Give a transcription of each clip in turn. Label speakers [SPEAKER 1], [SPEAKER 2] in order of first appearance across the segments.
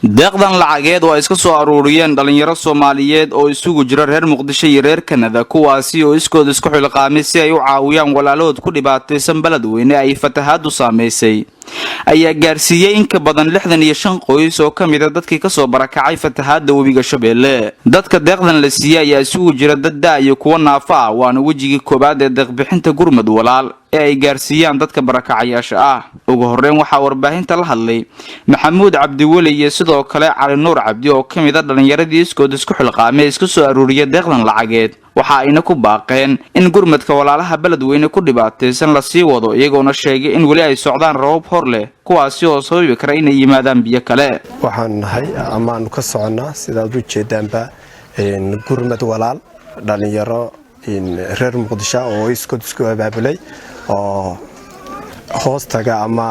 [SPEAKER 1] deeqdan lacageed oo iska soo aruuriyeen dhalinyaro Soomaaliyeed oo isugu jira reer Muqdisho iyo reer Kanada kuwaasi oo iskood isku xilqaamay si ay u caawiyaan walaalood ku dhibaataysan beledweyne ay fatahaadu saameysay ayaa gaarsiiyay in ka badan 65 qoys oo kamid ah dadkii ka soo barakacay fatahaada webiga Shabeelle. Dadka deeqdan la siiyay ayaa isugu jira dad iyo kuwa naafa ah waana wajigii koobaad ee deeq bixinta gurmad walaal ee ay gaarsiiyaan dadka barakacayaasha ah. Ugu horreyn waxa warbaahinta la hadlay Maxamuud Cabdi Weli iyo sidoo kale Cali Nuur Cabdi oo kamid ah dhalinyaradii iskood isku xilqaamay isku soo aruuriyay deeqdan lacageed. waxa ayna ku baaqeen in gurmadka walaalaha beledweyne ku dhibaataysan la sii wado iyagoona sheegay in wali ay socdaan roobab hor leh kuwaasi oo sababi kara inay yimaadaan biyo kale.
[SPEAKER 2] waxaan nahay amaan ka soconaa sidaad u jeedaanba gurmad walaal dhalinyaro reer Muqdisho oo iskood isku abaabulay oo hoostaga ama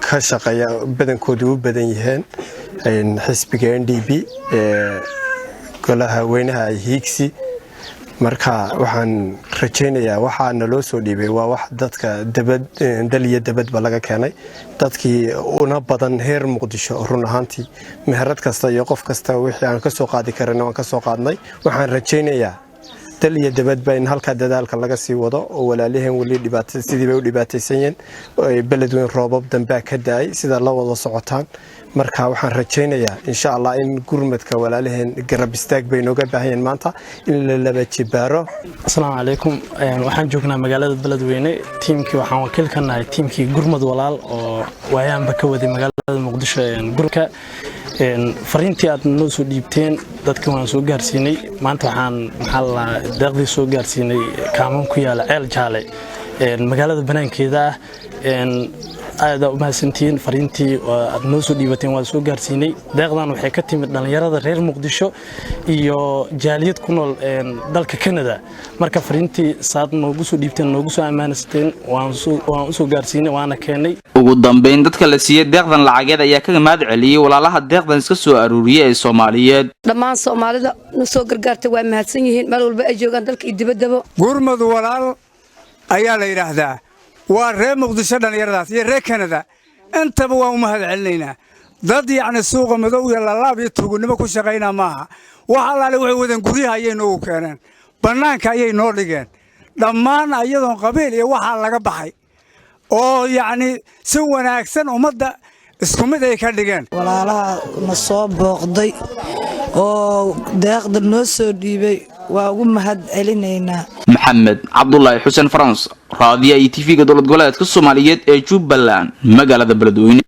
[SPEAKER 2] ka shaqeeya badankoodu u badan yihiin xisbiga NDP golaha weynaha Higsi. marka waxaan rajaynayaa waxa naloo soo dhiibay waa wax dadka daliya dabadba laga keenay dadkii una badan heer Muqdisho run ahaantii meherad kasta iyo qof kasta wixii aan ka soo qaadi karnaa waan ka soo qaadnay. waxaan rajaynayaa daliya dabadba in halka dadaalka laga sii wado oo walaaliheen wali dhibaato sidii bay u dhibaataysan beledweyne roobab danba ka daay sida la wada socotaan. marka waxaan rajaynayaa insha Allah in gurmadka walaaliheen garab istaag bay nooga baahan maanta in la laba jibaaro.
[SPEAKER 3] Assalaamu calaykum waxaan joognaa magaalada beledweyne tiimkii waxaan wakiil ka nahay tiimkii gurmad walaal oo waayaanba ka waday magaalada Muqdisho gurka fariintii aad noo soo dhiibteen dadka waan soo gaarsiinay maanta waxaan la deeqdii soo gaarsiinay kaaman ku yaala ceel jaale magaalada banaankeeda aad u mahadsantiin fariintii aad noo soo dhiibateen waan soo gaarsiinay. deeqdan waxay ka timid dhalinyarada reer Muqdisho iyo jaaliyad ku nool dalka Kanada. marka fariintii saad noogu soo dhiibteen noogu soo amaanaysteen waan u soo gaarsiinay waana keenay.
[SPEAKER 1] ugu dambeyn dadka la siiyay deeqdan lacageed ayaa kaga mahad celiyay walaalaha deeqdan iska soo aruuriyay ee Soomaaliyeed.
[SPEAKER 4] dhammaan Soomaalida noo soo gargaartay waa mahadsan yihiin meel walba ay joogaan dalka iyo dibadaba.
[SPEAKER 5] gurmad walaal ayaa la yiraahdaa waa reer Muqdisho dhalinyaradaas iyo reer Kanada intaba waan u mahad celinaynaa. dad yacni suuqa madow iyo laalaab iyo tuugnimo ku shaqeynaa maaha waxa la waxay wadan guryaha ayay noogu keeneen banaanka ayay noo dhigeen dhammaan ayadoon qabiil iyo waxa laga baxay oo yacni si wanaagsan ummadda isku mid ay ka dhigeen.
[SPEAKER 6] walaalaha na soo booqday oo deeqda noo soo dhiibay waa ugu mahad celinaynaa.
[SPEAKER 1] Maxamed Cabdullaahi Xuseen France raadiyaha TV-ga dowlad goboleedka Soomaaliyeed ee Jubbaland magaalada Beledweyne.